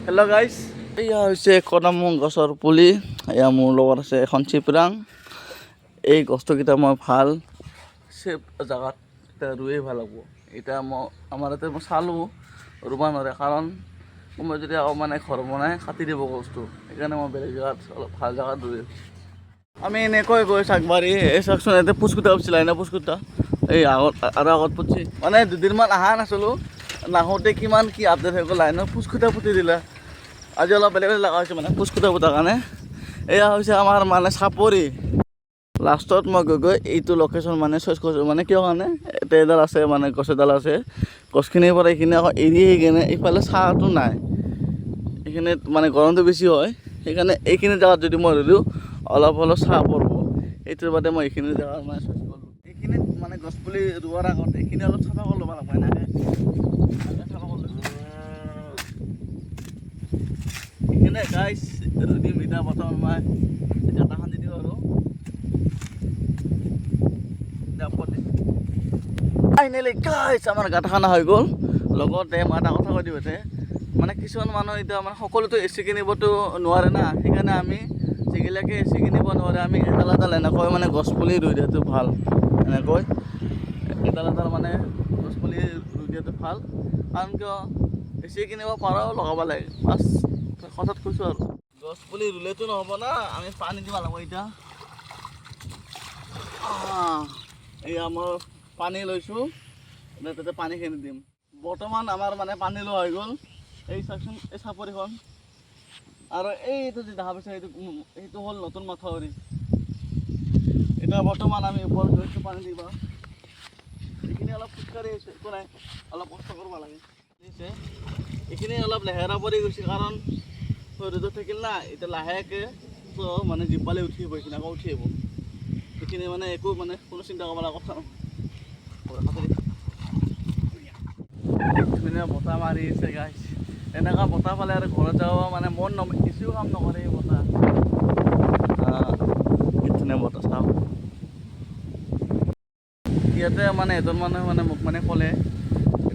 Hello' guys, এয়া হৈছে কদম গছৰ পুলি। এয়া মোৰ লগত আছে এখন চিপৰাং। এই গছকেইটা মই ভাল চেপ জেগাত এতিয়া ৰুৱেই ভাল হ'ব। এতিয়া আমাৰ ইয়াতে মই চালোঁ ৰুব নোৱাৰে, কাৰণ মই যদি মানে ঘৰ বনাই কাটি দিব গছটো। সেইকাৰণে মই বেলেগ জেগাত অলপ ভাল জেগাত ৰুই আমি এনেকৈ গৈ চাকবাৰী। এই চাওকচোন, ইয়াতে পুচকুটা উঠিছিলে এনে পুচকুটা এই আগত পুচি মানে দুদিনমান অহা নাছিলোঁ। নাহোঁতে কিমান কি আপডেট হৈ গ'ল, লাইনত পুচকুটা পুতি দিলে। আজি অলপ বেলেগ বেলেগ লগা হৈছে মানে পুচকুটা পুতাৰ কাৰণে। এয়া হৈছে আমাৰ মানে চাপৰি। লাষ্টত মই গৈ এইটো লোকেশ্যন মানে চইচ কৰিছোঁ, মানে কিয় কাৰণে এতিয়া এডাল আছে মানে গছ এডাল আছে। গছখিনিৰ পৰা এইখিনি আকৌ এৰি আহি কিনে এইফালে ছাঁটো নাই, এইখিনিত মানে গৰমটো বেছি হয়। সেইকাৰণে এইখিনি জেগাত যদি মই ৰুলোঁ অলপ ছাঁ পৰিব। এইটোৰ বাদে মই এইখিনি জেগাত মানে চইচ কৰিলোঁ। এইখিনিত মানে গছপুলি ৰোৱাৰ আগত এইখিনি অলপ চাফা কৰি ল'ব লাগিব। এনেকৈ চাফা কৰি এইখিনি গাইজ ৰুদিম। এতিয়া বৰ্তমান মই গাঁটা খান্দি দিওঁ আৰু ফাইনেলি গাইজ আমাৰ গাঁটা খানা হৈ গ'ল। লগতে মই এটা কথা কৈ দিওঁ, মানে কিছুমান মানুহ এতিয়া মানে সকলোতো এ চি কিনিবতো নোৱাৰে না। সেইকাৰণে আমি যিগিলাকে এ চি কিনিব নোৱাৰে, আমি এডাল এডাল এনেকৈ মানে গছপুলি ৰুই দিয়াটো ভাল। এনেকৈ এডাল এডাল মানে গছপুলি ৰুই দিয়াটো ভাল, কাৰণ কিয় এ চি কিনিব পাৰাও লগাব লাগে। বাছ কথাত কৈছোঁ আৰু গছপুলি ৰুলেতো নহ'ব না, আমি পানী দিব লাগিব। এতিয়া এয়া মই পানী লৈছোঁ, তাতে পানীখিনি দিম। বৰ্তমান আমাৰ মানে পানী লোৱা হৈ গ'ল। এই চাওকচোন, এই চাপৰিখন আৰু এইটো যে দেখা পাইছে সেইটো হ'ল নতুন মাথাউৰি। এতিয়া বৰ্তমান আমি ওপৰত গৈছোঁ পানী দিব। এইখিনি অলপ খোজকাঢ়ি আহিছোঁ, একো নাই, অলপ কষ্ট কৰিব লাগে। এইখিনি অলপ লেহেৰা পৰি গৈছে, কাৰণ ৰ'দত থাকিল না। এতিয়া লাহেকৈ মানে জীপালে উঠি আহিব, এইখিনি আকৌ উঠি আহিব। সেইখিনি মানে একো মানে কোনো চিন্তা কৰিব লগা কথা নহয়। ধুনীয়া বতাহ মাৰি আছে গাইজ। এনেকুৱা বতাহ পালে আৰু ঘৰত যাব মানে মন কিছুও কাম নকৰে। এই বতাহ কি ধুনীয়া বতাহ চাওক। ইয়াতে মানে এজন মানুহে মানে মোক মানে ক'লে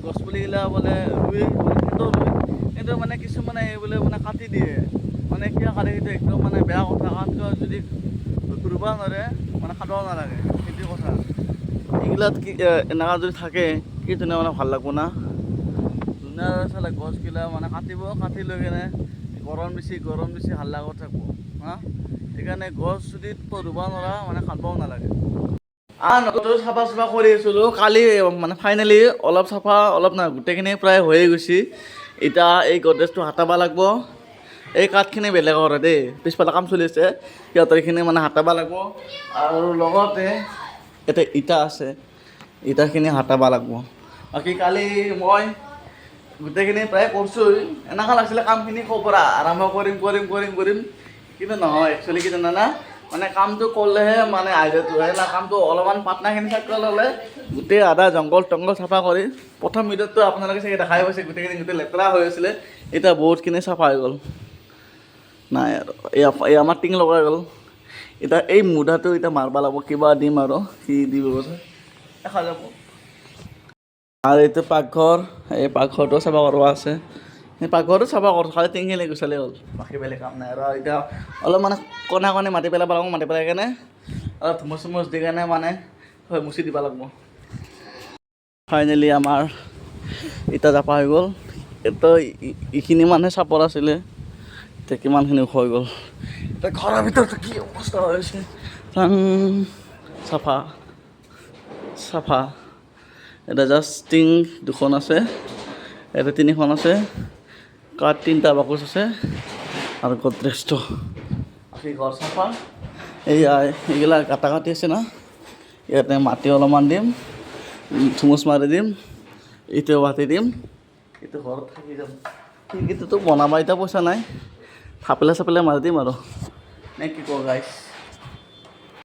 গছপুলিগিলা বোলে ৰুই কিন্তু মানে কিছুমানে বোলে মানে কাটি দিয়ে। মানে কিয় কাটে সেইটো একদম মানে বেয়া কথা, কাৰণ কিয় যদি ৰুব নোৱাৰে মানে কাটিব নালাগে, সেইটোৱে কথা। এইগিলাত কি এনেকুৱা যদি থাকে কি ধুনীয়া মানে ভাল লাগব না। ধুনীয়া চালে গছগিলা মানে কাটিব, কাটি লৈ কিনে গৰম বেছি হাল্লা কৰি থাকিব হা। সেইকাৰণে গছ যদি ৰুব নোৱাৰা মানে কাটিবও নালাগে। নতুন চাফা কৰি আছিলোঁ কালি, মানে ফাইনেলি অলপ চাফা অলপ নাই, গোটেইখিনি প্ৰায় হৈয়ে গৈছে। এতিয়া এই গডৰেজটো হটাব লাগিব। এই কাঠখিনি বেলেগৰ দেই, পিছফালে কাম চলি আছে, সিহঁতৰ এইখিনি মানে হটাব লাগিব। আৰু লগতে এতিয়া ইটা আছে, ইটাখিনি হটাব লাগিব। বাকী কালি মই গোটেইখিনি প্ৰায় কৰিছোঁ। এনেকুৱা লাগিছিলে কামখিনি ক'ৰ পৰা আৰম্ভ কৰিম, কিন্তু নহয়। একচুৱেলি কি জানানা, মানে কামটো কৰিলেহে মানে আইডিয়াটো আহে না। কামটো অলপমান পাটনাখিনি থাকিব ল'লে গোটেই আধা জংঘল চাফা কৰি প্ৰথম ভিডিঅ'টো আপোনালোকে চাগে দেখাই পাইছে, গোটেই লেতেৰা হৈ আছিলে। এতিয়া বহুতখিনি চাফা হৈ গ'ল। নাই আৰু এই আমাৰ টিং লগাই গ'ল। এতিয়া এই মুধাটো এতিয়া মাৰিব লাগিব, কিবা দিম আৰু কি দিব দেখা যাব। আৰু এইটো পাকঘৰ, এই পাকঘৰটো চাফা কৰিব আছে। সেই পাকঘৰটো চাফা কৰোঁ, খালি টিংখিনি গুচালেই হ'ল, বাকী বেলেগ কাম নাই। আৰু এতিয়া অলপ মানে কণে মাটি পেলাব লাগিব, মাটি পেলাই কেনে অলপ ধুমুচ দি কেনে মানে মুচি দিব লাগিব। ফাইনেলি আমাৰ ইটা জাপা হৈ গ'ল। এতিয়া এইখিনি মানে চাপৰ আছিলে, এতিয়া কিমানখিনি হৈ গ'ল। এতিয়া ঘৰৰ ভিতৰত কি অৱস্থা হৈছে, চাফা। এটা জাষ্ট টিং দুখন আছে, এটা তিনিখন আছে, কাঠ 3টা বাকচ আছে আৰু গডৰেজটো। বাকী ঘৰ চাফা। এইগিলা গাঁটা কাটি আছে না, ইয়াতে মাটি অলপমান দিম, ধুমুচ মাৰি দিম, এইটোও মাটি দিম, এইটো ঘৰত থাকি যাম। খিৰিকীটোতো বনাবা এতিয়া পইচা নাই, থাপেলা চাপেলা মাৰি দিম আৰু নে কি কওঁ গাইছ।